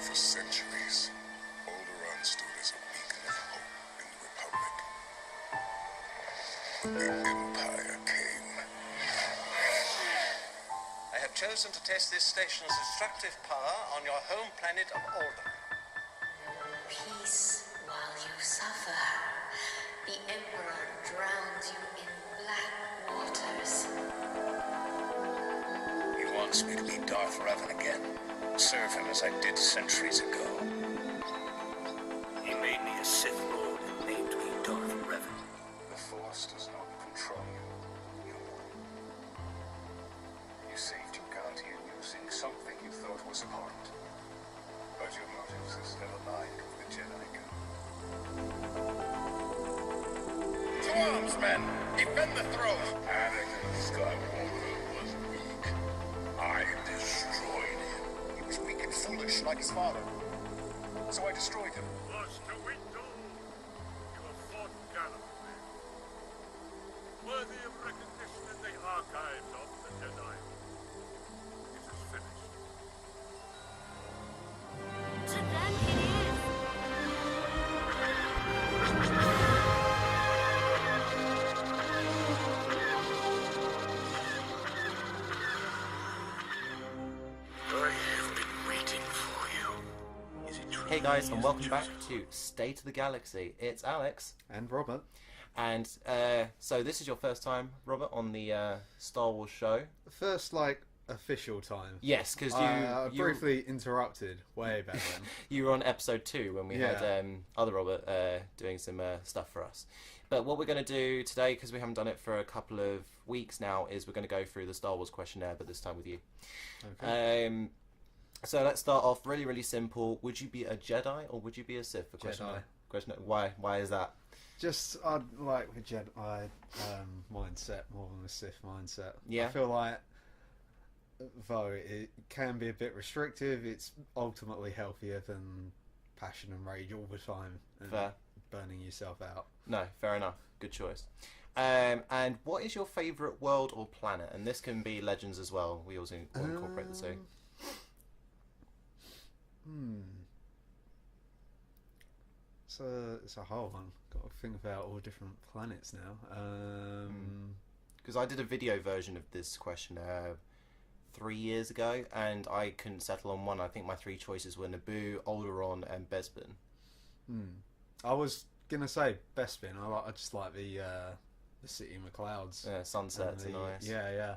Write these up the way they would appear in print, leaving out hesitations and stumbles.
For centuries, Alderaan stood as a beacon of hope in the Republic. The Empire came. I have chosen to test this station's destructive power on your home planet of Alderaan. Peace while you suffer. The Emperor drowns you in black waters. He wants me to be Darth Revan again. Serve him as I did centuries ago. He made me a Sith Lord and named me Darth Revan. The Force does not control you. You saved Ugandan using something you thought was important. But your motives are still aligned with the Jedi Code. To arms, men! Defend the throne! Anakin Skywalker was weak. I destroyed him. He was weak and foolish like his father. So I destroyed him. Master Windu, you have fought gallantly. Worthy of recognition in the archives of the Jedi. It is finished. To them it is. I have been waiting for you. Is it true? Hey guys, and welcome back to State of the Galaxy. It's Alex, And Robert. and so this is your first time, Robert, on the Star Wars show. First, official time. Yes, because I you briefly interrupted way back then. you were on episode 2 when we had Yeah. other Robert doing some stuff for us. But what we're going to do today, because we haven't done it for a couple of weeks now, is we're going to go through the Star Wars questionnaire, but this time with you. Okay. So let's start off really simple. Would you be a Jedi or would you be a Sith for questionnaire? Why is that? Just, I'd like a Jedi mindset more than a Sith mindset. Yeah. I feel like, though it can be a bit restrictive, it's ultimately healthier than passion and rage all the time. And Fair. burning yourself out. No, fair enough. Good choice. And what is your favourite world or planet? And this can be Legends as well. We also incorporate the two. It's a whole one. Got to think about all different planets now. Because I did a video version of this questionnaire 3 years ago, and I couldn't settle on one. I think my 3 choices were Naboo, Alderaan, and Bespin. I was gonna say Bespin. I just like the city in the clouds. Yeah, sunsets are nice. Yeah.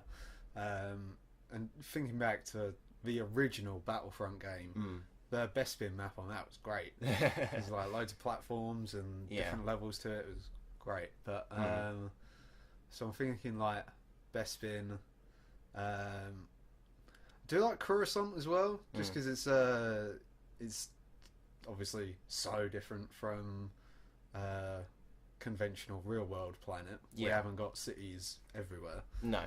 And thinking back to the original Battlefront game, the Bespin map on that was great. There's like loads of platforms and different levels to it. It was great. But so I'm thinking like Bespin. Do you like Coruscant as well? Just because it's obviously so different from conventional real world planet. We haven't got cities everywhere. No.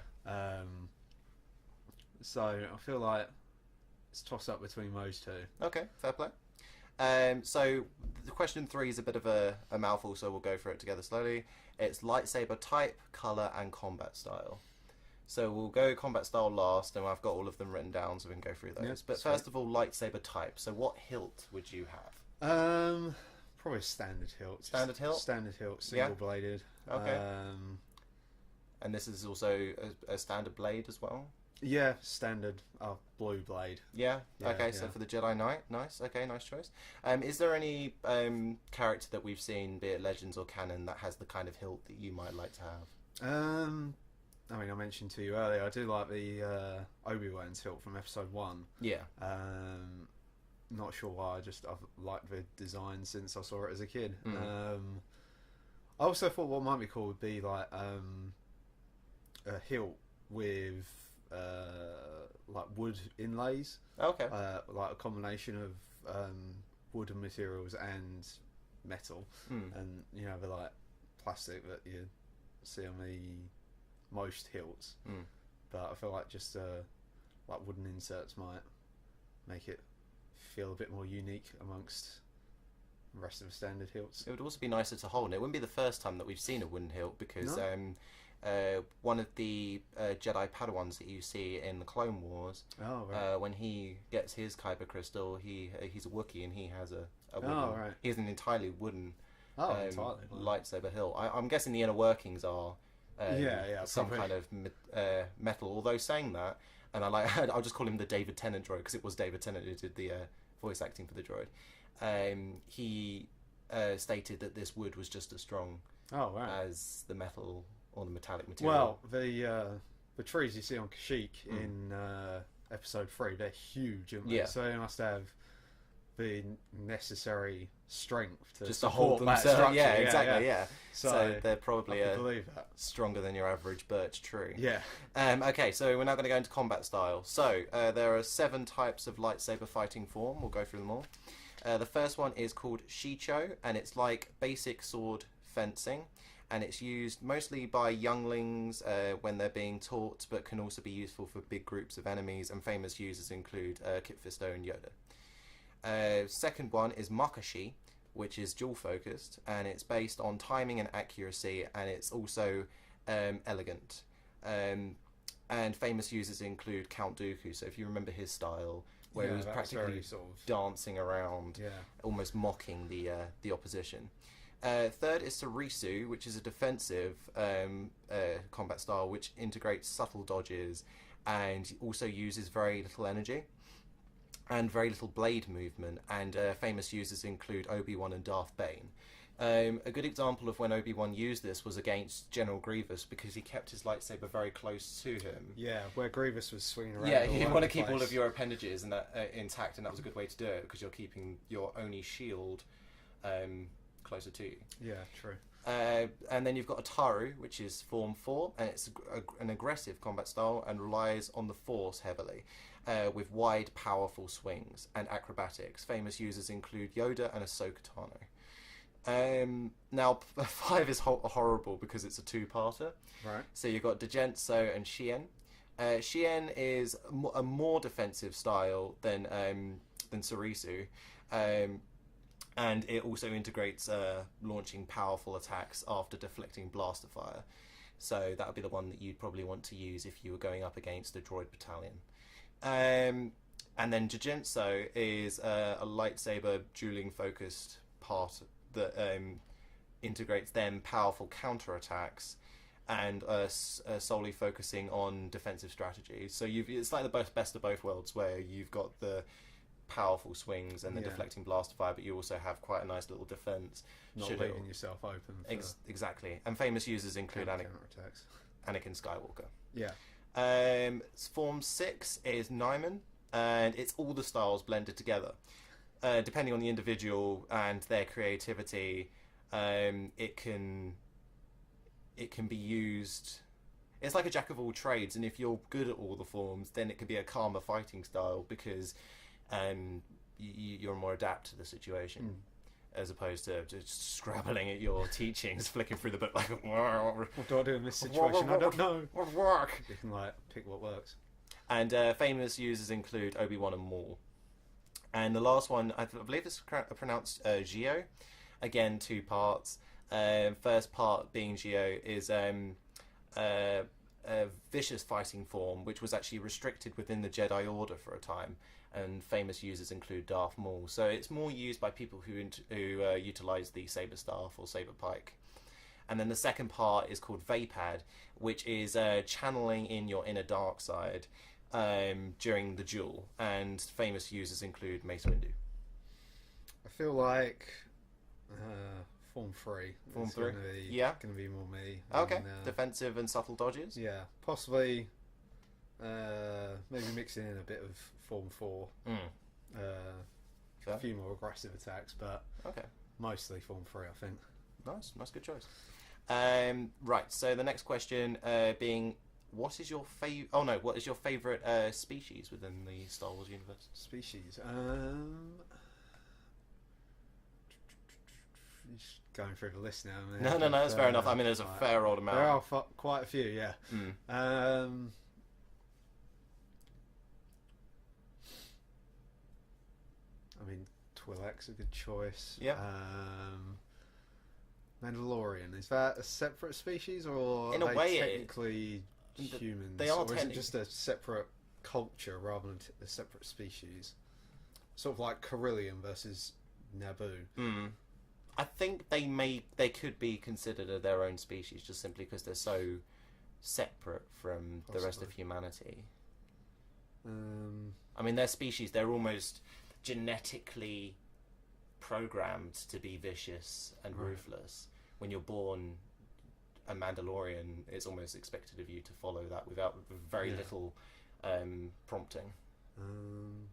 So I feel like it's toss up between those two. Okay, fair play. So the question 3 is a bit of a mouthful, so we'll go through it together slowly. It's lightsaber type, colour, and combat style. So we'll go combat style last, and I've got all of them written down, so we can go through those. Yeah, but sweet. first of all, lightsaber type. So what hilt would you have? Probably standard hilt. Standard hilt? Standard hilt, single bladed. Okay. And this is also a standard blade as well? Yeah, standard blue blade. Yeah. Yeah, Okay. So yeah. for the Jedi Knight, nice. Okay, nice choice. Is there any character that we've seen, be it Legends or canon, that has the kind of hilt that you might like to have? I mean, I mentioned to you earlier, I do like the Obi-Wan's hilt from episode 1. Yeah. Not sure why, I've liked the design since I saw it as a kid. I also thought what might be cool would be like a hilt with like wood inlays. Okay. Like a combination of wooden materials and metal, and the like plastic that you see on the most hilts. But I feel like just like wooden inserts might make it feel a bit more unique amongst the rest of the standard hilts. It would also be nicer to hold, and it wouldn't be the first time that we've seen a wooden hilt, because No. one of the Jedi Padawans that you see in the Clone Wars. Oh, right. When he gets his Kyber crystal, he's a Wookiee and he has a wooden, Oh, right. he has an entirely wooden Entirely. lightsaber hilt. I'm guessing the inner workings are some probably. kind of metal. Although saying that, and I'll just call him the David Tennant droid because it was David Tennant who did the voice acting for the droid. He stated that this wood was just as strong as the metal or the metallic material. Well, the trees you see on Kashyyyk in episode 3, they're huge, aren't they? Yeah. So they must have the necessary strength to just to support hold that themselves. structure. Yeah, exactly. Yeah. So, So they're probably I can believe that. stronger than your average birch tree. Yeah. Okay, so we're now going to go into combat style. So there are 7 types of lightsaber fighting form. We'll go through them all. The first one is called Shicho, and it's like basic sword fencing, and it's used mostly by younglings when they're being taught, but can also be useful for big groups of enemies, and famous users include Kit Fisto and Yoda. Second one is Makashi, which is dual focused, and it's based on timing and accuracy, and it's also elegant. And famous users include Count Dooku, so if you remember his style, where he was practically sort of dancing around, almost mocking the opposition. Third is Sarisu, which is a defensive combat style which integrates subtle dodges and also uses very little energy and very little blade movement, and famous users include Obi-Wan and Darth Bane. A good example of when Obi-Wan used this was against General Grievous because he kept his lightsaber very close to him. Yeah, where Grievous was swinging around. Yeah, you want to keep all of your appendages and that intact, and that was a good way to do it because you're keeping your only shield closer to you. Yeah, true. And then you've got Ataru, which is Form 4, and it's an aggressive combat style and relies on the Force heavily, with wide, powerful swings and acrobatics. Famous users include Yoda and Ahsoka Tano. Now, 5 is horrible because it's a 2-parter. Right. So you've got Degenso and Shien. Shien is a more defensive style than Sarisu, and it also integrates launching powerful attacks after deflecting blaster fire. So that would be the one that you'd probably want to use if you were going up against a droid battalion. And then Jigenso is a lightsaber dueling focused part that integrates then powerful counterattacks and solely focusing on defensive strategies. So it's like the best of both worlds, where you've got the powerful swings and the deflecting blaster fire, but you also have quite a nice little defense. Not leaving yourself open. Exactly. And famous users include counterattacks. Anakin Skywalker. Yeah. Form 6 is Nyman, and it's all the styles blended together. Depending on the individual and their creativity, it can be used. It's like a jack of all trades, and if you're good at all the forms, then it could be a calmer fighting style because you're more adapt to the situation, as opposed to just scrabbling at your teachings, flicking through the book like, what do I do in this situation? I don't know. What work? You can pick what works. And famous users include Obi-Wan and Maul. And the last one, I believe it's pronounced Gio. Again, 2 parts. First part being Gio is a vicious fighting form, which was actually restricted within the Jedi Order for a time. And famous users include Darth Maul. So it's more used by people who utilize the saber staff or saber pike. And then the second part is called Vapad, which is channeling in your inner dark side during the duel, and famous users include Mace Windu. I feel like Form 3. Form 3? Going to be more me. Okay, and, defensive and subtle dodges? Yeah, possibly maybe mixing in a bit of Form 4. A few more aggressive attacks, but mostly Form 3, I think. Nice, good choice. Right, so the next question being, what is your favourite species within the Star Wars universe? Species? Just going through the list now. No, that's fair enough. I mean, there's a fair old amount. There are quite a few, yeah. I mean, Twi'lek's a good choice. Yeah. Mandalorian, is that a separate species, or In a are way, they technically humans? they are or is it technically- just a separate culture rather than a separate species? Sort of like Carillion versus Naboo. I think they could be considered their own species just simply because they're so separate from the rest of Possibly. humanity. Um, I mean, their species, they're almost genetically programmed to be vicious and Right. ruthless. When you're born a Mandalorian, it's almost expected of you to follow that without very Yeah. little prompting. um,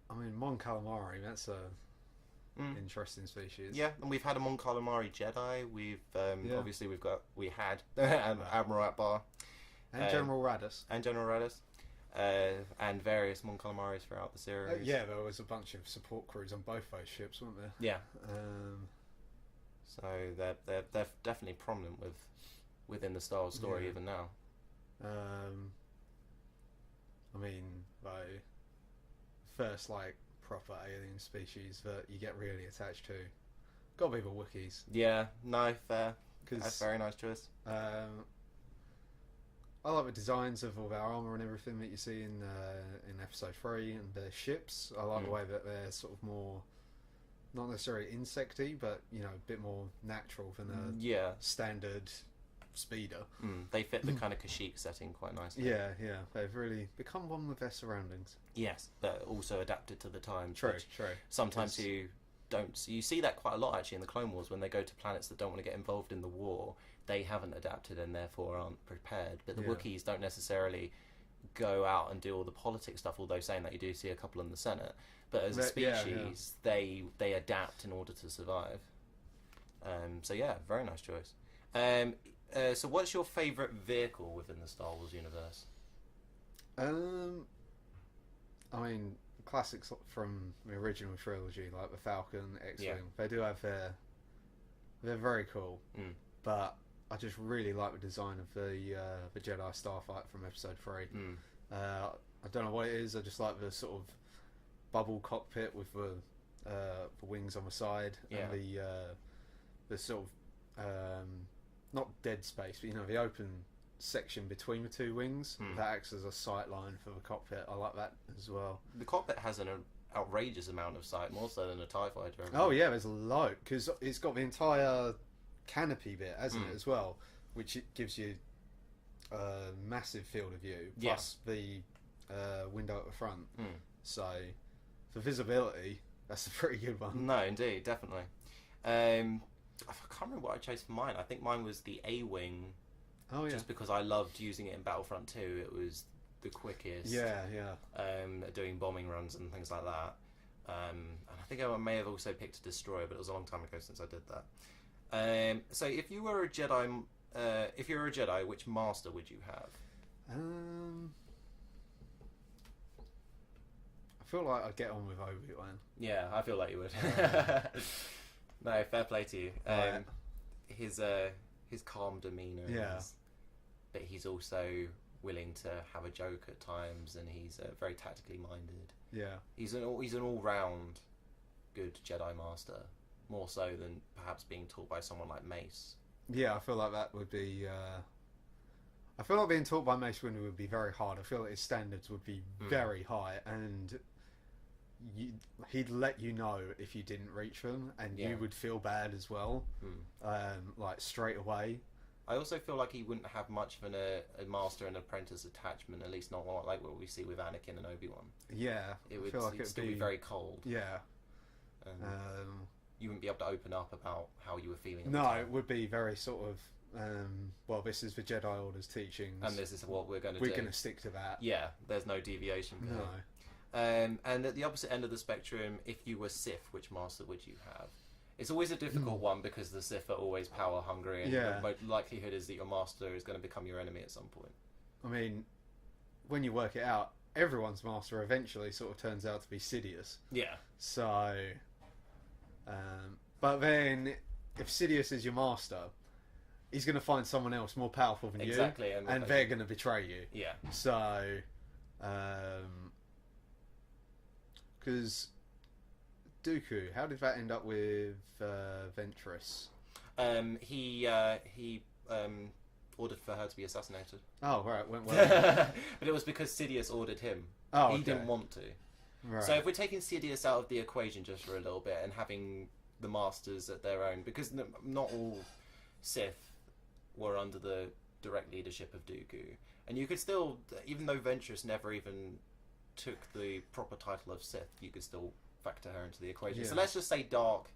I mean, Mon Calamari, that's a interesting species. Yeah, and we've had a Mon Calamari Jedi. We've Yeah. obviously we had Admiral Akbar And General Radis. and General Radis, and various Mon Calamaris throughout the series. Yeah, there was a bunch of support crews on both those ships, weren't there? Yeah. Um, So they're definitely prominent within the Star Wars story Yeah. even now. I mean, like, first, like, proper alien species that you get really attached to. Gotta be the Wookiees. Yeah, no, fair. That's a Because very nice choice. I like the designs of all their armour and everything that you see in Episode 3 and their ships. I like the way that they're sort of more, not necessarily insecty, but, you know, a bit more natural than a Yeah, standard speeder. they fit the kind of Kashyyyk setting quite nicely. Yeah, yeah. They've really become one with their surroundings. Yes, but also adapted to the times. True, which true. Sometimes Yes. you don't. So you see that quite a lot actually in the Clone Wars when they go to planets that don't want to get involved in the war. They haven't adapted and therefore aren't prepared. But the Yeah. Wookiees don't necessarily go out and do all the politics stuff. Although saying that you do see a couple in the Senate, but as a Yeah, species, they adapt in order to survive. So yeah, very nice choice. So what's your favourite vehicle within the Star Wars universe? I mean, classics from the original trilogy, like the Falcon, X-Wing, Yeah. they do have they're very cool. Mm. But I just really like the design of the Jedi Starfighter from Episode 3. I don't know what it is. I just like the sort of bubble cockpit with the wings on the side Yeah. and the sort of not dead space, but you know, the open section between the two wings that acts as a sight line for the cockpit. I like that as well. The cockpit has an outrageous amount of sight, more so than a TIE fighter. Oh yeah, there's a load because it's got the entire canopy bit, hasn't it, as well, which it gives you a massive field of view plus the window at the front. So for visibility, that's a pretty good one. No, indeed, definitely. I can't remember what I chose for mine. I think mine was the A-Wing, Oh yeah, just because I loved using it in Battlefront 2. It was the quickest. yeah. Doing bombing runs and things like that. And I think I may have also picked a destroyer, but it was a long time ago since I did that. So if you were a Jedi, which master would you have? I feel like I'd get on with Obi-Wan. Yeah, I feel like you would. No, fair play to you. Right. His calm demeanour. Yeah. But he's also willing to have a joke at times, and he's very tactically minded. Yeah, He's an all-round good Jedi master, more so than perhaps being taught by someone like Mace. yeah. I feel like that would be. I feel like being taught by Mace Windu would be very hard. I feel like his standards would be very high, and he'd let you know if you didn't reach them, and Yeah. you would feel bad as well, like straight away. I also feel like he wouldn't have much of a master and apprentice attachment, at least not like what we see with Anakin and Obi-Wan. Yeah, It I would feel like it'd it'd still be very cold. Yeah. And you wouldn't be able to open up about how you were feeling at the No, time. it would be very sort of. Well, this is the Jedi Order's teachings, And this is what we're going to do. we're going to stick to that. Yeah, there's no deviation. No. And at the opposite end of the spectrum, if you were Sith, which master would you have? It's always a difficult one because the Sith are always power hungry, and Yeah. the likelihood is that your master is going to become your enemy at some point. I mean, when you work it out, everyone's master eventually sort of turns out to be Sidious. Yeah. So, but then if Sidious is your master, he's going to find someone else more powerful than Exactly, you, and and they're going to betray you. Yeah. So, because Dooku, how did that end up with Ventress? He ordered for her to be assassinated. Oh, right, went well. But it was because Sidious ordered him. Oh, He okay. didn't want to. Right. So if we're taking Sidious out of the equation just for a little bit and having the Masters at their own, because not all Sith were under the direct leadership of Dooku, and you could still, even though Ventress never even took the proper title of Sith, you could still factor her into the equation. So Yeah. let's just say dark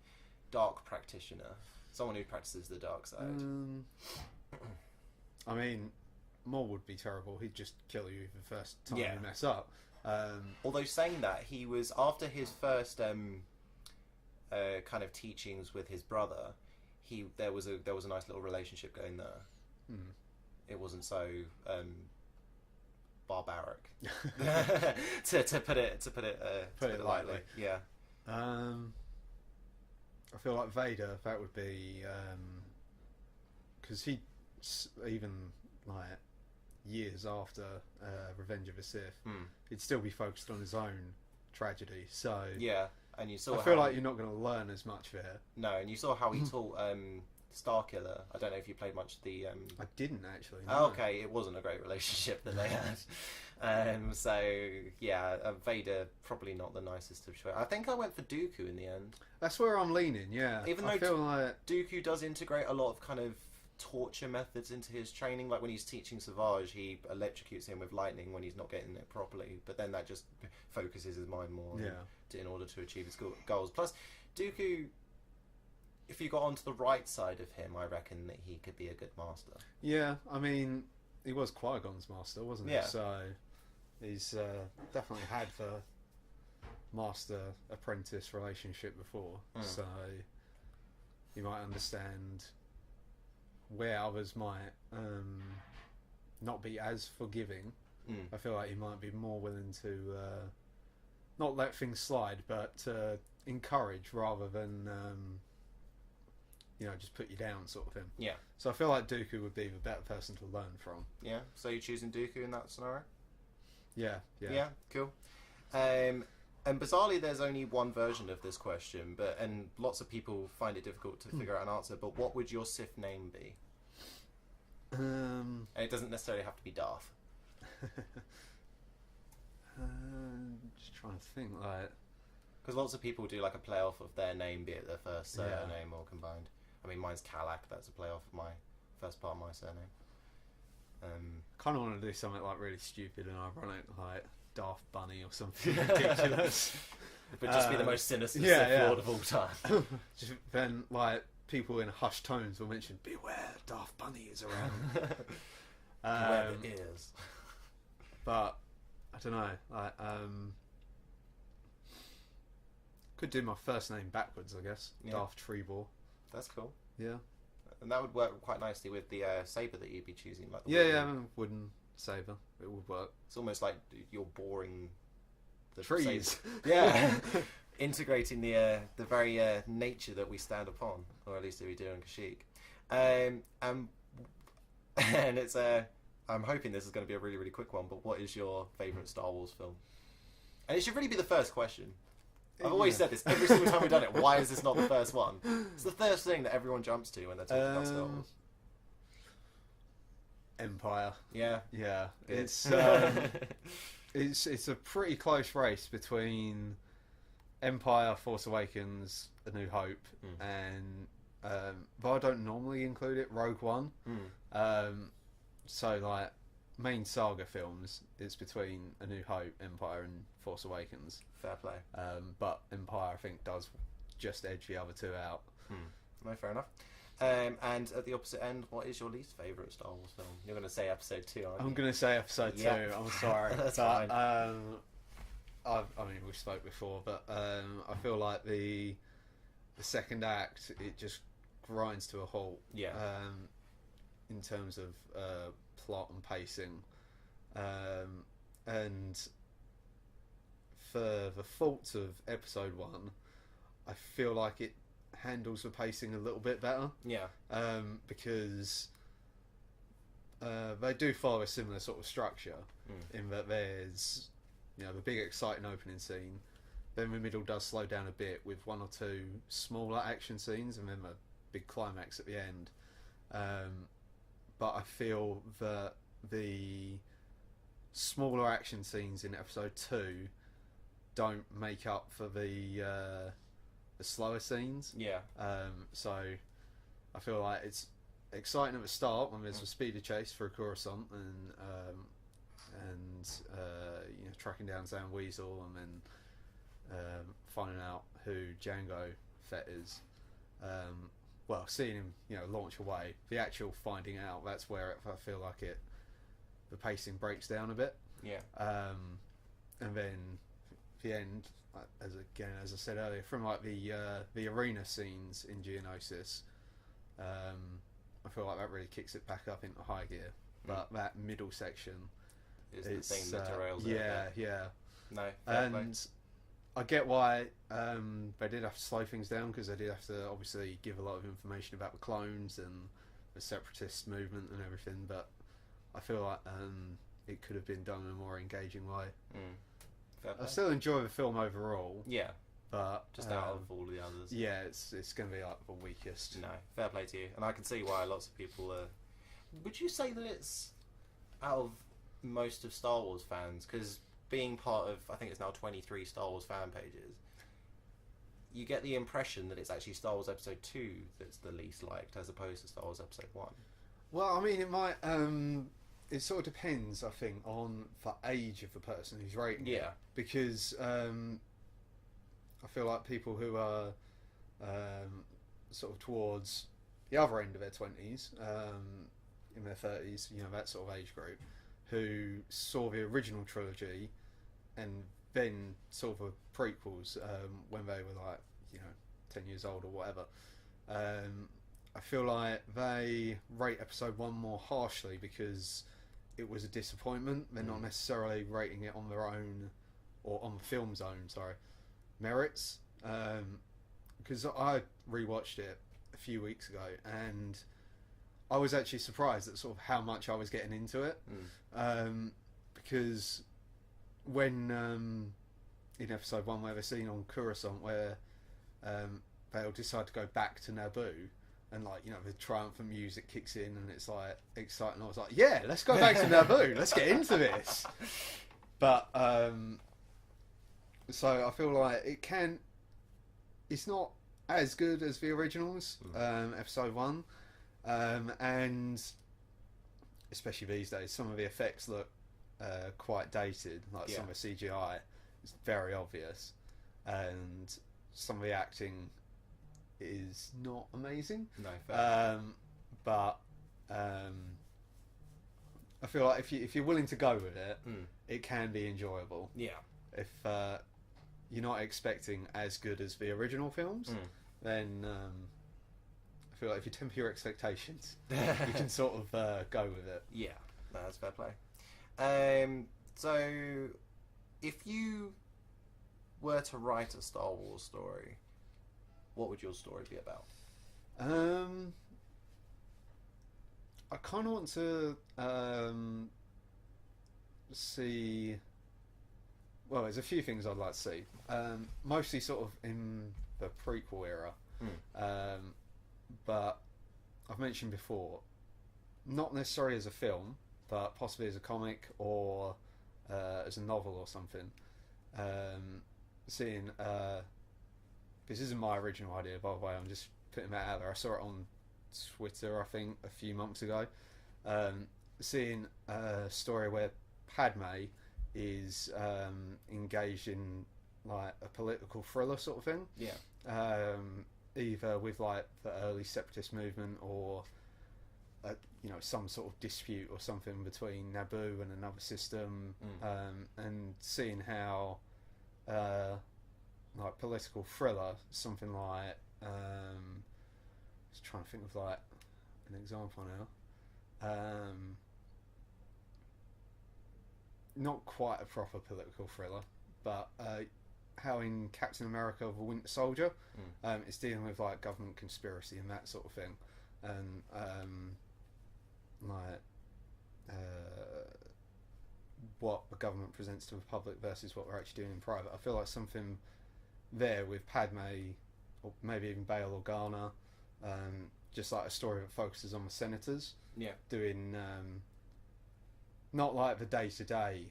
practitioner, someone who practices the dark side. I mean, Maul would be terrible. He'd just kill you the first time Yeah. you mess up. Although saying that, he was after his first kind of teachings with his brother. There was a nice little relationship going there. It wasn't so barbaric, to put it lightly. Yeah. I feel like Vader. That would be because he even like years after Revenge of the Sith, he'd still be focused on his own tragedy. So Yeah, and you saw. I feel like you're not going to learn as much there. No, and you saw how he taught Starkiller. I don't know if you played much of the. I didn't actually. Oh, okay, it wasn't a great relationship that they had. So yeah, Vader probably not the nicest of choice. I think I went for Dooku in the end. That's where I'm leaning. Yeah, Even I though feel like Dooku does integrate a lot of kind of torture methods into his training. Like when he's teaching Savage, he electrocutes him with lightning when he's not getting it properly. But then that just focuses his mind more in order to achieve his goals. Plus, Dooku, if you got onto the right side of him, I reckon that he could be a good master. yeah. I mean, he was Qui-Gon's master, wasn't he? Yeah. So he's definitely had the master-apprentice relationship before. So you might understand where others might not be as forgiving. I feel like he might be more willing to not let things slide, but encourage rather than just put you down, sort of thing. Yeah. So I feel like Dooku would be the better person to learn from. Yeah. So you're choosing Dooku in that scenario? Yeah. Yeah, cool. And bizarrely, there's only one version of this question, and lots of people find it difficult to figure out an answer. But what would your Sith name be? And it doesn't necessarily have to be Darth. Just trying to think, like, Because lots of people do like a play off of their name, be it their first surname or combined. I mean, mine's Kalak. That's a play off of my first part of my surname. kind of want to do something like really stupid and ironic, like Daft Bunny or something ridiculous. But just be the most sinister yeah, Sith yeah. Lord of all time. Just then, like, people in hushed tones will mention, "Beware, Daft Bunny is around." Where it is. But I don't know. Like, could do my first name backwards, I guess. Yeah. Daft Trebor. That's cool. Yeah. And that would work quite nicely with the saber that you'd be choosing. Like the Wooden saber. It would work. It's almost like you're boring the Trees. saber. Yeah. Integrating the very nature that we stand upon, or at least that we do in Kashyyyk. And it's I'm hoping this is going to be a really, really quick one, but what is your favourite Star Wars film? And it should really be the first question. I've always said this every single time we've done it. Why is this not the first one? It's the first thing that everyone jumps to when they're talking about Star Wars. Empire. Yeah. Yeah. Good. It's a pretty close race between Empire, Force Awakens, A New Hope, and but I don't normally include it, Rogue One. So like main saga films, it's between A New Hope, Empire, and Force Awakens. Fair play. But Empire, I think, does just edge the other two out. No, fair enough. And at the opposite end, what is your least favourite Star Wars film? You're going to say Episode 2, aren't you? I'm going to say Episode 2. Yep. I'm sorry. That's but, fine. I mean, we spoke before, but I feel like the second act, it just grinds to a halt. Yeah. In terms of plot and pacing, and for the faults of Episode 1, I feel like it handles the pacing a little bit better. Yeah. Because they do follow a similar sort of structure in that there's, the big exciting opening scene, then the middle does slow down a bit with one or two smaller action scenes and then a big climax at the end. But I feel that the smaller action scenes in episode 2 don't make up for the slower scenes. Yeah. So I feel like it's exciting at the start when there's a speeder chase through Coruscant and tracking down Zan Weasel and then finding out who Jango Fett is. Well, seeing him, launch away. The actual finding out, that's where I feel like the pacing breaks down a bit. Yeah. And then the end, as I said earlier, from like the arena scenes in Geonosis, I feel like that really kicks it back up into high gear. But that middle section is the thing that derails it. Yeah. No, fair play. And I get why they did have to slow things down, because they did have to obviously give a lot of information about the clones and the separatist movement and everything, but I feel like it could have been done in a more engaging way. Fair play. I still enjoy the film overall. Yeah. But just out of all the others. Yeah, it's going to be like the weakest. No, fair play to you. And I can see why lots of people are... Would you say that it's out of most of Star Wars fans, because being part of, I think it's now 23 Star Wars fan pages, you get the impression that it's actually Star Wars Episode 2 that's the least liked, as opposed to Star Wars Episode 1. Well, I mean, it might... it sort of depends, I think, on the age of the person who's rating it. Because I feel like people who are sort of towards the other end of their 20s, in their 30s, that sort of age group, who saw the original trilogy and then saw the prequels when they were like 10 years old or whatever. I feel like they rate episode 1 more harshly because it was a disappointment. They're not necessarily rating it on their own, or on the film's own, merits. Because I rewatched it a few weeks ago and I was actually surprised at sort of how much I was getting into it. Because when in episode 1 where they're seen on Coruscant where they'll decide to go back to Naboo, and the triumphant music kicks in and it's like exciting, I was like, yeah, let's go back to Naboo, let's get into this. But so I feel like it's not as good as the originals, episode 1, and especially these days some of the effects look quite dated, like some of the CGI is very obvious, and some of the acting is not amazing. No, fair. But I feel like if you're willing to go with it, it can be enjoyable. Yeah. If you're not expecting as good as the original films, then I feel like if you temper your expectations, you can sort of go with it. Yeah, that's fair play. So, if you were to write a Star Wars story, what would your story be about? I kind of want to see... Well, there's a few things I'd like to see. Mostly sort of in the prequel era. But I've mentioned before, not necessarily as a film, but possibly as a comic or as a novel or something. Seeing... this isn't my original idea, by the way, I'm just putting that out there. I saw it on Twitter, I think, a few months ago. Seeing a story where Padme is engaged in like a political thriller sort of thing. Yeah. Either with like the early separatist movement or some sort of dispute or something between Naboo and another system, and seeing how like political thriller, something like just trying to think of like an example now. Not quite a proper political thriller, but how in Captain America: The Winter Soldier, it's dealing with like government conspiracy and that sort of thing, and what the government presents to the public versus what we're actually doing in private. I feel like something there with Padme, or maybe even Bail Organa, just like a story that focuses on the senators. Yeah. Doing not like the day-to-day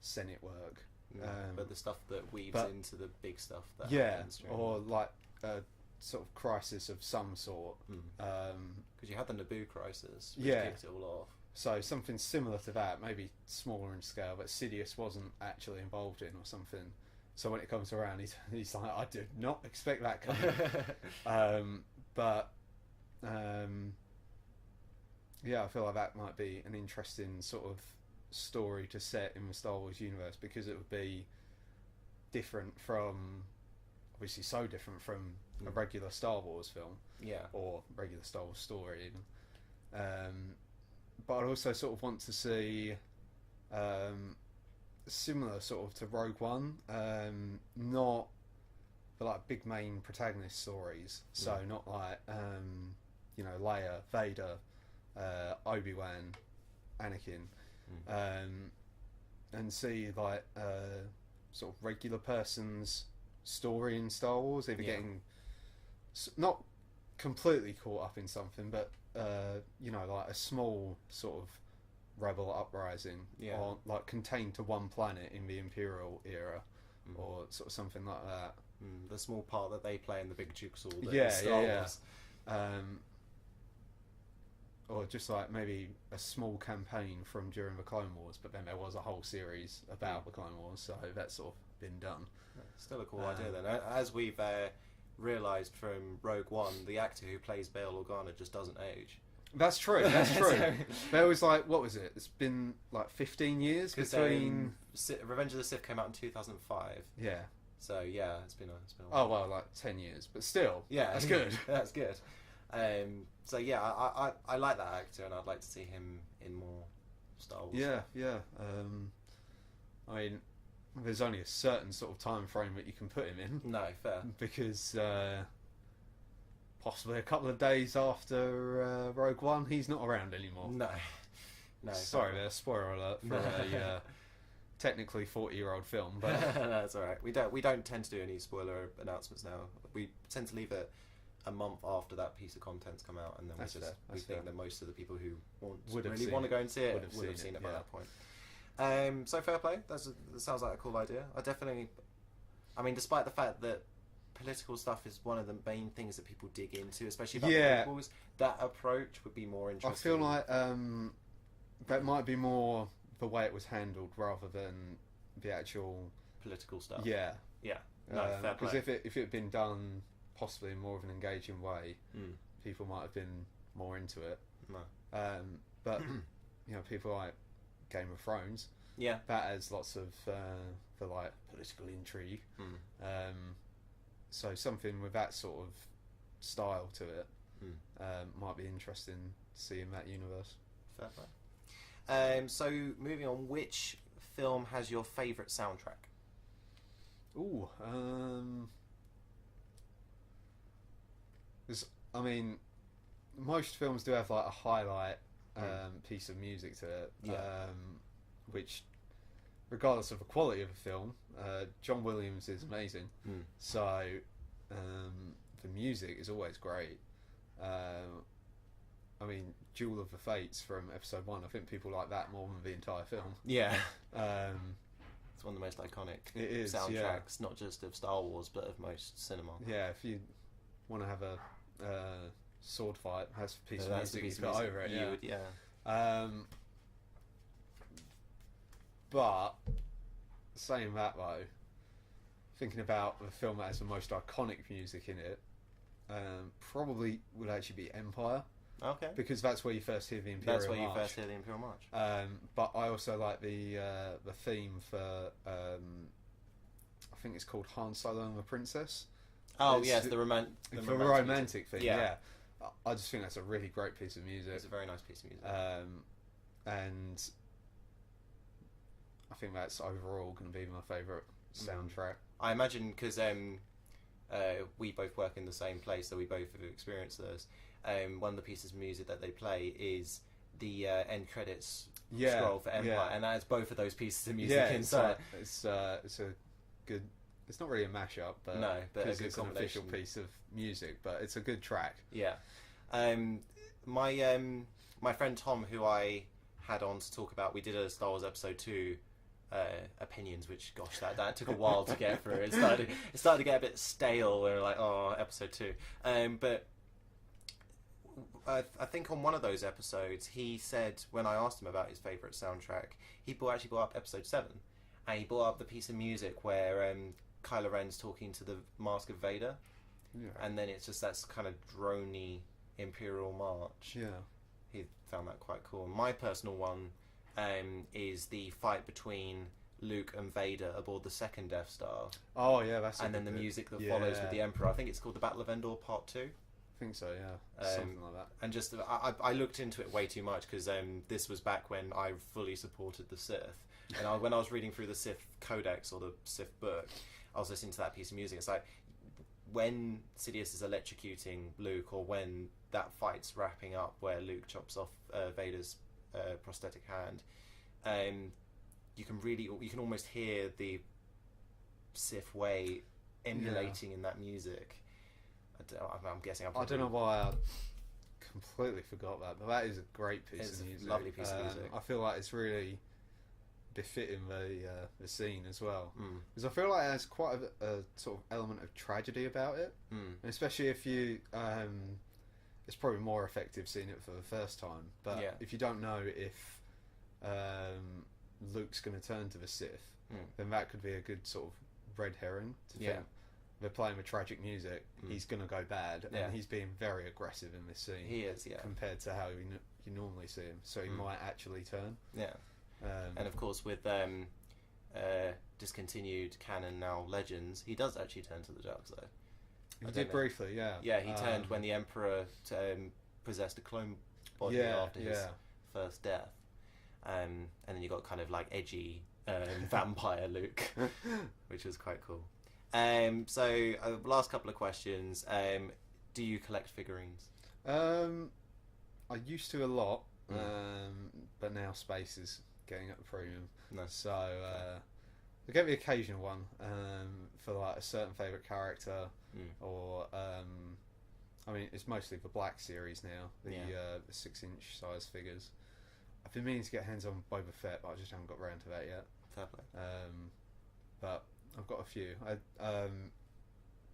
Senate work, but the stuff that weaves into the big stuff that happens. Or like a sort of crisis of some sort. Because you had the Naboo crisis, which Yeah. kicked it all off. So something similar to that, maybe smaller in scale, but Sidious wasn't actually involved in or something. So when it comes around, he's like, I did not expect that coming. Yeah, I feel like that might be an interesting sort of story to set in the Star Wars universe, because it would be different from, obviously so different from a regular Star Wars film. Yeah. Or regular Star Wars story even. But I'd also sort of want to see similar sort of to Rogue One, not the like big main protagonist stories, so not like Leia, Vader, Obi-Wan, Anakin, and see like sort of regular person's story in Star Wars, either getting not completely caught up in something, but like a small sort of rebel uprising, or like contained to one planet in the Imperial era, or sort of something like that. The small part that they play in the big jigsaw. Star Wars. Or just like maybe a small campaign from during the Clone Wars, but then there was a whole series about the Clone Wars, so that's sort of been done. Still a cool idea then. As we've realised from Rogue One, the actor who plays Bail Organa just doesn't age. That's true. There was like, what was it? It's been like 15 years between. Revenge of the Sith came out in 2005. Yeah. So yeah, it's been a while. Oh well, like 10 years, but still. Yeah, that's good. That's good. So yeah, I like that actor, and I'd like to see him in more Star Wars. Yeah, yeah. I mean, there's only a certain sort of time frame that you can put him in. No, fair. Because possibly a couple of days after Rogue One, he's not around anymore. No. Sorry, there's spoiler alert for a technically 40-year-old film, but that's all right. We don't tend to do any spoiler announcements now. We tend to leave it a month after that piece of content's come out, and then we think that most of the people who really want to go and see it would have seen it by that point. So fair play. That sounds like a cool idea. I mean, despite the fact that political stuff is one of the main things that people dig into, especially about the prequels, that approach would be more interesting. I feel like that might be more the way it was handled rather than the actual political stuff. Yeah. No, fair play. Because if it had been done possibly in more of an engaging way, people might have been more into it. No. But people like Game of Thrones, that has lots of the like political intrigue. So something with that sort of style to it might be interesting to see in that universe. Fair play. So moving on, which film has your favourite soundtrack? Ooh, I mean, most films do have like a highlight piece of music to it, which, regardless of the quality of the film, John Williams is amazing. So the music is always great. I mean, Duel of the Fates from Episode 1, I think people like that more than the entire film. Yeah. It's one of the most iconic soundtracks, not just of Star Wars, but of most cinema. Yeah, if you want to have a sword fight, has a piece of music you've got over it. But saying that though, thinking about the film that has the most iconic music in it, probably would actually be Empire. Okay. Because that's where you first hear the Imperial March. That's where you first hear the Imperial March. But I also like the theme for I think it's called Han Solo and the Princess. Oh yes, the romantic thing. Yeah. I just think that's a really great piece of music. It's a very nice piece of music. And I think that's overall going to be my favourite soundtrack. I imagine because we both work in the same place, so we both have experienced those. One of the pieces of music that they play is the end credits scroll for Empire, and that has both of those pieces of music inside. It's a good it's not really a mashup, but No, but a because good it's an official combination. piece of music, but it's a good track. Yeah. My friend Tom, who I had on to talk about, we did a Star Wars Episode 2 opinions, which, gosh, that took a while to get through. It started to get a bit stale. We were like, oh, Episode 2. But I think on one of those episodes, he said, when I asked him about his favourite soundtrack, he actually brought up Episode 7. And he brought up the piece of music where Kylo Ren's talking to the Mask of Vader. Yeah. And then it's just that kind of drony Imperial March. Yeah. He found that quite cool. My personal one is the fight between Luke and Vader aboard the second Death Star. Oh yeah, that's. And then the music that follows with the Emperor. I think it's called the Battle of Endor Part 2. I think so, yeah. Something like that. And just I looked into it way too much because this was back when I fully supported the Sith. And when I was reading through the Sith Codex or the Sith book, I was listening to that piece of music. It's like when Sidious is electrocuting Luke, or when that fight's wrapping up where Luke chops off Vader's prosthetic hand, you can almost hear the Sith way emulating in that music. I'm guessing. I don't know why I completely forgot that, but that is a great piece It's of music. a lovely piece of music. I feel like it's really befitting the scene as well, because I feel like it has quite a sort of element of tragedy about it, and especially if you it's probably more effective seeing it for the first time, but if you don't know if Luke's going to turn to the Sith, then that could be a good sort of red herring to think they're playing with tragic music, he's going to go bad, and he's being very aggressive in this scene. He is, compared to how you normally see him, so he might actually turn. And of course, with discontinued canon now Legends, he does actually turn to the dark side. He did briefly, yeah. Yeah, he turned when the Emperor possessed a clone body after his first death. And then you got kind of like edgy vampire Luke, which was quite cool. So, last couple of questions. Do you collect figurines? I used to a lot, but now space is getting up the premium. Nice. So I get the occasional one for like a certain favourite character, or I mean, it's mostly the Black series now, the 6-inch size figures. I've been meaning to get hands on Boba Fett, but I just haven't got around to that yet. Fair play. But I've got a few.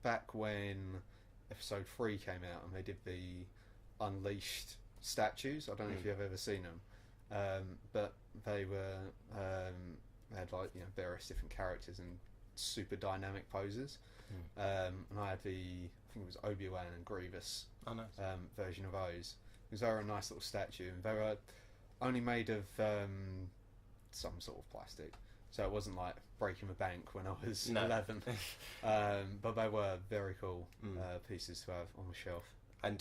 Back when Episode 3 came out and they did the Unleashed statues, I don't know if you've ever seen them, but they were they had like various different characters and super dynamic poses, and I had I think it was Obi-Wan and Grievous version of those, because they were a nice little statue, and they were only made of some sort of plastic, so it wasn't like breaking the bank when I was 11. But they were very cool pieces to have on the shelf. And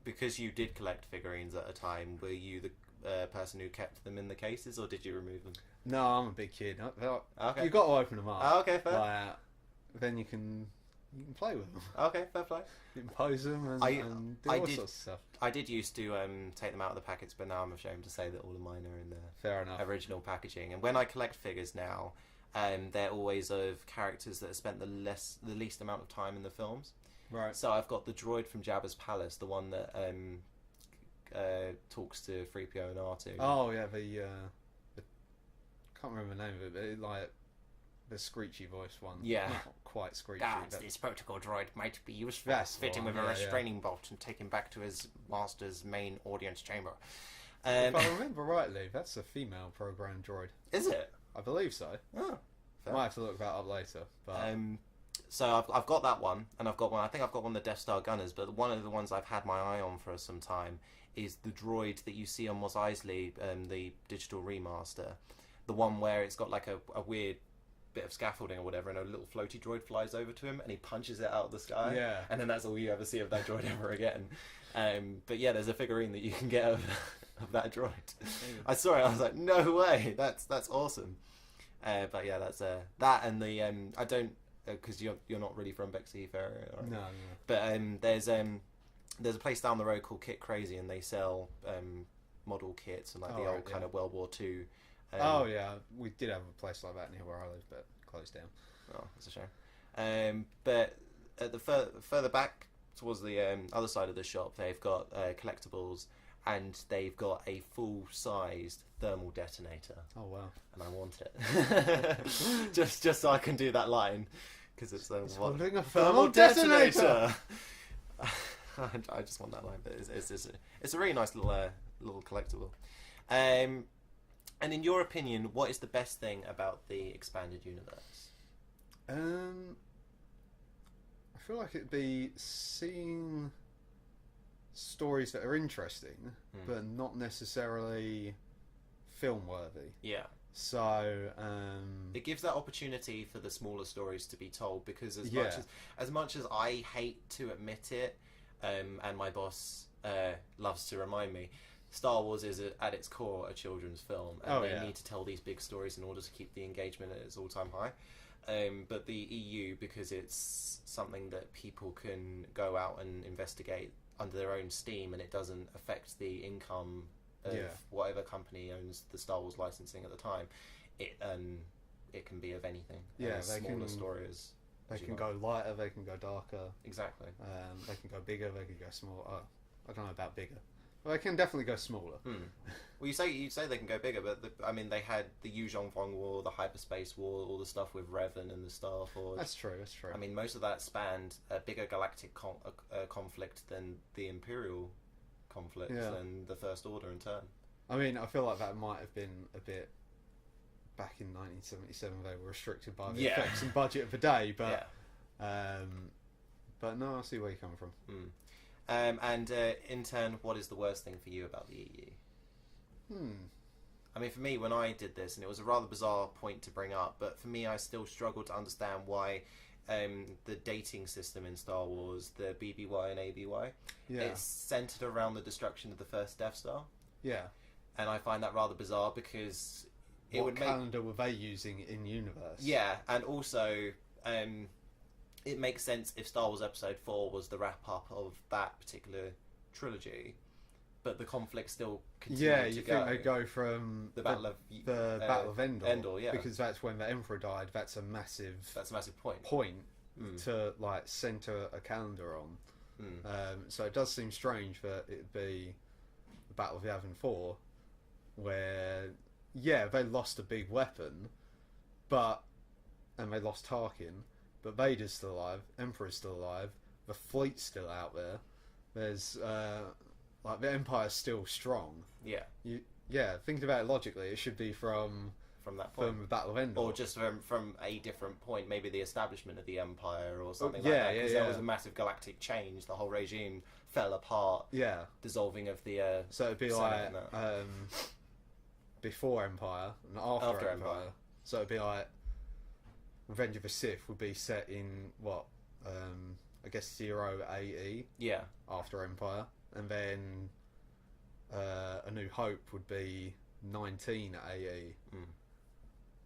because you did collect figurines at a time, were you the person who kept them in the cases, or did you remove them? No, I'm a big kid. Okay. You've got to open them up. Oh, okay, fair. Like, then you can play with them. Okay, fair play. You can pose them and do all sorts of stuff. I did used to take them out of the packets, but now I'm ashamed to say that all of mine are in their Fair enough. original packaging. And when I collect figures now, they're always of characters that have spent the least amount of time in the films. Right. So I've got the droid from Jabba's palace, the one that talks to 3PO and R2. Oh yeah, the can't remember the name of it, but like the screechy voice one. Yeah. Not quite screechy. Guards, but this protocol droid might be useful. That's Fit him one, with a yeah, restraining bolt and take him back to his master's main audience chamber. If I remember rightly, that's a female program droid. Is it? I believe so. Oh, I might have to look that up later. But so I've got that one, and I've got one. I think I've got one of the Death Star gunners, but one of the ones I've had my eye on for some time is the droid that you see on Mos Eisley, the digital remaster. The one where it's got like a weird bit of scaffolding or whatever, and a little floaty droid flies over to him, and he punches it out of the sky. Yeah. And then that's all you ever see of that droid ever again. But yeah, there's a figurine that you can get of that droid. I saw it, I was like, no way, that's awesome. But yeah, that's that, and the I don't, because you're not really from Bexley area, right? No. But there's a place down the road called Kit Crazy, and they sell model kits and like the old kind of World War II. Oh yeah, we did have a place like that near where I live, but closed down. Oh, that's a shame. But at the further back towards the other side of the shop, they've got collectibles, and they've got a full-sized thermal detonator. Oh wow! And I want it just so I can do that line because it's holding a thermal detonator. I just want that line, but it's a really nice little collectible. And in your opinion, what is the best thing about the expanded universe? I feel like it'd be seeing stories that are interesting, but not necessarily film worthy. Yeah. So it gives that opportunity for the smaller stories to be told, because Yeah. as much as I hate to admit it, and my boss loves to remind me, Star Wars is at its core a children's film, and they need to tell these big stories in order to keep the engagement at its all-time high. But the EU, because it's something that people can go out and investigate under their own steam, and it doesn't affect the income of whatever company owns the Star Wars licensing at the time, it can be of anything. Yeah, as they smaller can stories. they can go lighter, they can go darker. Exactly. They can go bigger, they can go smaller. I don't know about bigger. Well, they can definitely go smaller. Well, you say they can go bigger, but they had the Yu Zhongfeng War, the Hyperspace War, all the stuff with Revan and the Star Forge. That's true. I mean, most of that spanned a bigger galactic conflict than the Imperial conflict and the First Order in turn. I mean, I feel like that might have been a bit back in 1977. They were restricted by the effects and budget of the day, but no, I see where you're coming from. And in turn, what is the worst thing for you about the EU? I mean, for me, when I did this, and it was a rather bizarre point to bring up, but for me, I still struggle to understand why the dating system in Star Wars, the BBY and ABY, it's centered around the destruction of the first Death Star. Yeah. And I find that rather bizarre, because it What would make... calendar were they using in universe? Yeah, and also... it makes sense if Star Wars Episode 4 was the wrap-up of that particular trilogy, but the conflict still continued to go. Yeah, you think they go from the Battle of Endor, yeah. because that's when the Emperor died. That's a massive point. To like center a calendar on. So it does seem strange that it'd be the Battle of Yavin 4, where they lost a big weapon, and they lost Tarkin. But Vader's still alive, Emperor's still alive, the fleet's still out there. There's the Empire's still strong. Yeah. Thinking about it logically, it should be from that point, from the Battle of Endor, or just from a different point, maybe the establishment of the Empire or something like that. Because there was a massive galactic change. The whole regime fell apart. Yeah, dissolving of the. So it'd be like before Empire and after Empire. So it'd be like. Revenge of the Sith would be set in what, I guess 0 AE. Yeah. After Empire, and then A New Hope would be 19 AE.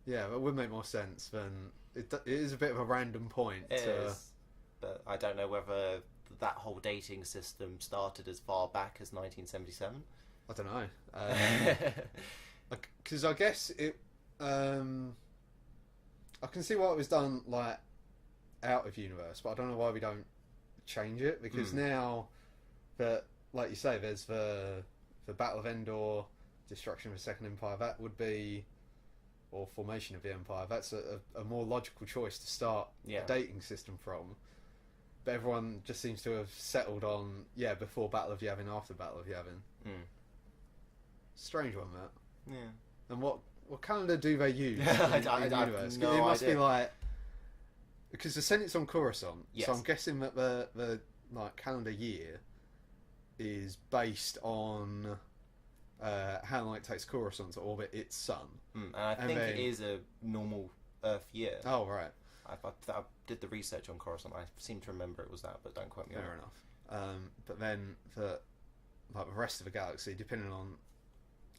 Yeah, that would make more sense than it is a bit of a random point. It is, but I don't know whether that whole dating system started as far back as 1977. I don't know, because I guess it. I can see why it was done like out of universe, but I don't know why we don't change it, because now that, like you say, there's the Battle of Endor, destruction of the Second Empire, that would be, or formation of the Empire, that's a more logical choice to start a dating system from. But everyone just seems to have settled on before Battle of Yavin, after Battle of Yavin. Strange one, that. Yeah. And what calendar do they use in the universe? No it must idea. be like, because the Senate's on Coruscant, so I'm guessing that the like calendar year is based on how long it takes Coruscant to orbit its sun. And I think it is a normal Earth year. Oh right. I did the research on Coruscant. I seem to remember it was that, but don't quote me on it. Fair enough. But then the rest of the galaxy, depending on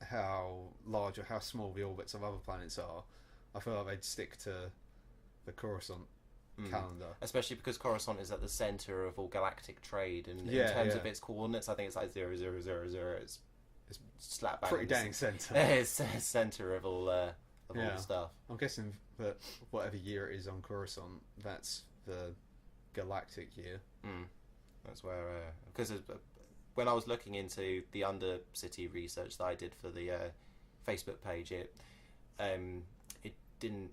how large or how small the orbits of other planets are, I feel like they'd stick to the Coruscant calendar. Especially because Coruscant is at the centre of all galactic trade, and in terms of its coordinates, I think it's like 0000. It's slap bang. Pretty dang centre. It's centre of all the stuff. I'm guessing that whatever year it is on Coruscant, that's the galactic year. That's where, because when I was looking into the Undercity research that I did for the Facebook page, it didn't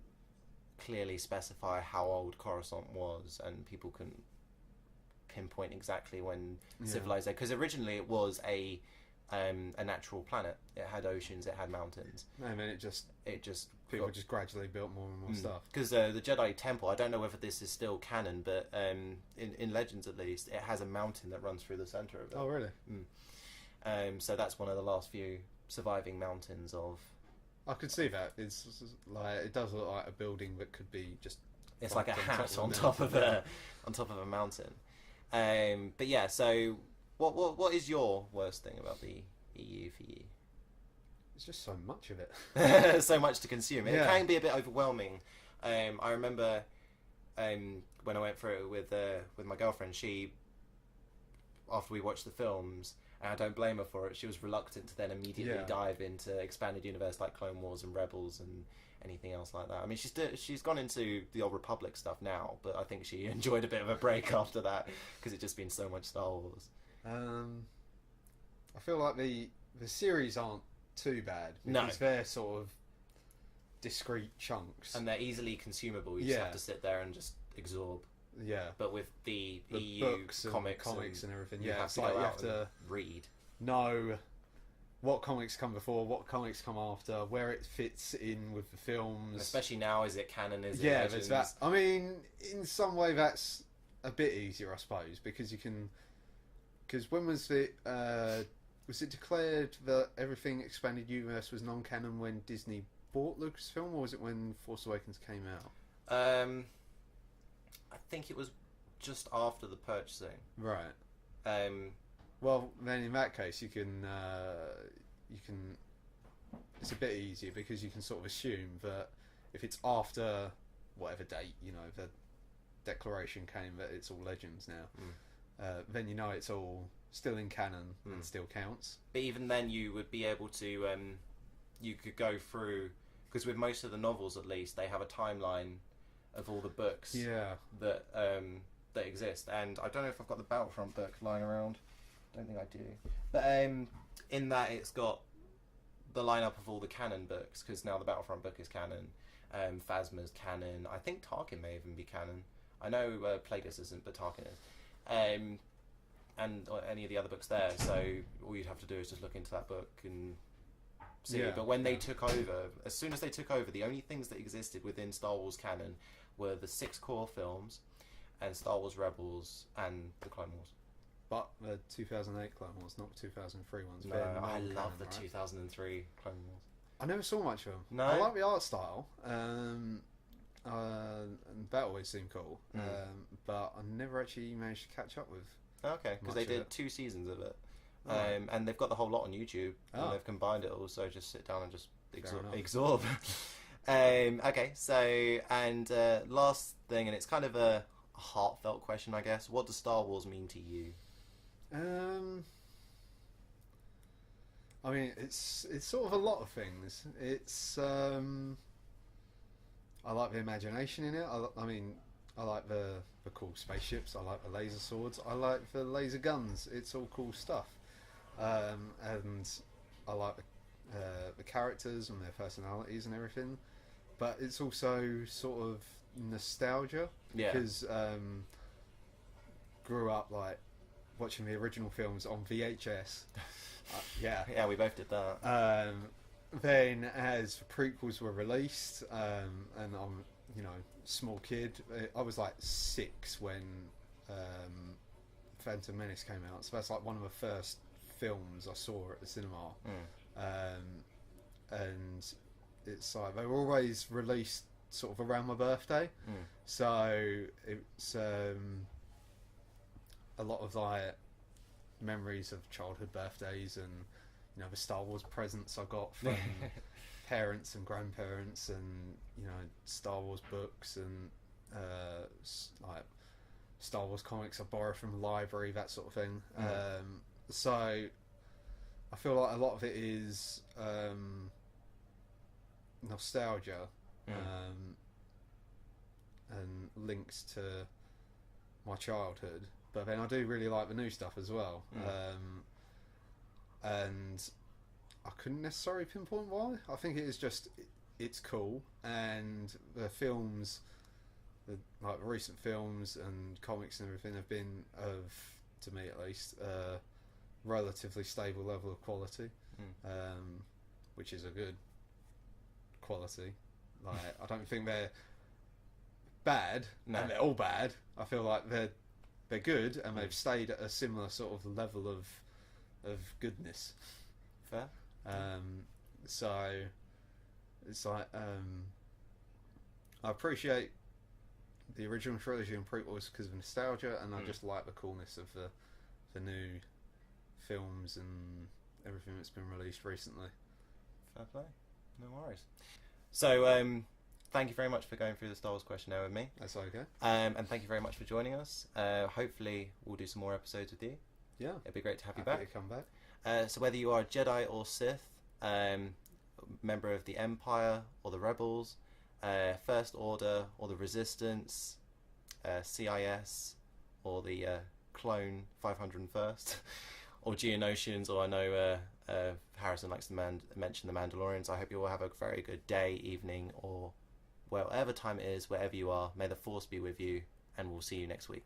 clearly specify how old Coruscant was, and people couldn't pinpoint exactly when civilized, because originally it was a natural planet. It had oceans, it had mountains, and then it just people just gradually built more and more stuff. Because the Jedi Temple, I don't know whether this is still canon, but in Legends at least, it has a mountain that runs through the center of it. Oh, really? So that's one of the last few surviving mountains of. I could see that. It's like, it does look like a building that could be just. It's like a hat on top of a mountain. But yeah, so what is your worst thing about the EU for you? It's just so much of it. So much to consume. It can be a bit overwhelming. I remember when I went through it with my girlfriend, she, after we watched the films, and I don't blame her for it, she was reluctant to then immediately dive into expanded universe like Clone Wars and Rebels and anything else like that. I mean, she's gone into the Old Republic stuff now, but I think she enjoyed a bit of a break after that because it's just been so much Star Wars. I feel like the series aren't too bad because they're sort of discrete chunks and they're easily consumable. You just have to sit there and just absorb. But with the EU books comics and everything, you have to read, know what comics come before, what comics come after, where it fits in with the films. Especially now, is it canon? Is it Legends? There's that. I mean, in some way, that's a bit easier, I suppose, because you can. Because when was it? Was it declared that everything expanded universe was non-canon when Disney bought Lucasfilm, or was it when Force Awakens came out? I think it was just after the purchasing. Right. Well, then in that case, you can. It's a bit easier because you can sort of assume that if it's after whatever date, the declaration came that it's all Legends now, then it's all still in canon and still counts. But even then, you would be able to. You could go through, because with most of the novels, at least, they have a timeline of all the books that exist. And I don't know if I've got the Battlefront book lying around. I don't think I do. But in that, it's got the lineup of all the canon books, because now the Battlefront book is canon. Phasma's canon. I think Tarkin may even be canon. I know Plagueis isn't, but Tarkin is. And any of the other books there. So all you'd have to do is just look into that book and see. But when they took over, as soon as they took over, the only things that existed within Star Wars canon were the 6 core films and Star Wars Rebels and the Clone Wars. But the 2008 Clone Wars, not the 2003 ones. No, I love the 2003 Clone Wars. I never saw much of them. No? I like the art style, and that always seemed cool. But I never actually managed to catch up with. Okay, because they did 2 seasons of it. And they've got the whole lot on YouTube. And they've combined it all, so just sit down and just absorb. Okay, so, and last thing, and it's kind of a heartfelt question, I guess. What does Star Wars mean to you? I mean, it's sort of a lot of things. It's I like the imagination in it. I mean, I like the cool spaceships. I like the laser swords. I like the laser guns. It's all cool stuff. And I like the characters and their personalities and everything. But it's also sort of nostalgia because grew up like watching the original films on VHS. We both did that. Then as the prequels were released, and I'm small kid, I was like 6 when Phantom Menace came out, so that's like one of the first films I saw at the cinema. And it's like they were always released sort of around my birthday, so it's a lot of like memories of childhood birthdays and the Star Wars presents I got from parents and grandparents, and Star Wars books and like Star Wars comics I borrowed from the library, that sort of thing. So I feel like a lot of it is nostalgia and links to my childhood, but then I do really like the new stuff as well. And I couldn't necessarily pinpoint why. I think it is just it's cool, and the films, like recent films and comics and everything, have been to me at least, relatively stable level of quality, which is a good quality. Like, I don't think they're bad, and they're all bad. I feel like they're good, and they've stayed at a similar sort of level of goodness. Fair. So it's like, I appreciate the original trilogy and prequels because of nostalgia, and I just like the coolness of the new films and everything that's been released recently. Fair play. No worries. So, thank you very much for going through the Star Wars questionnaire with me. That's okay. And thank you very much for joining us. Hopefully, we'll do some more episodes with you. Yeah. It'd be great to have you Happy back. to come back. So whether you are a Jedi or Sith, member of the Empire or the Rebels, First Order or the Resistance, CIS or the Clone 501st, or Geonosians, or I know Harrison likes to mention the Mandalorians. I hope you all have a very good day, evening, or whatever time it is, wherever you are. May the Force be with you, and we'll see you next week.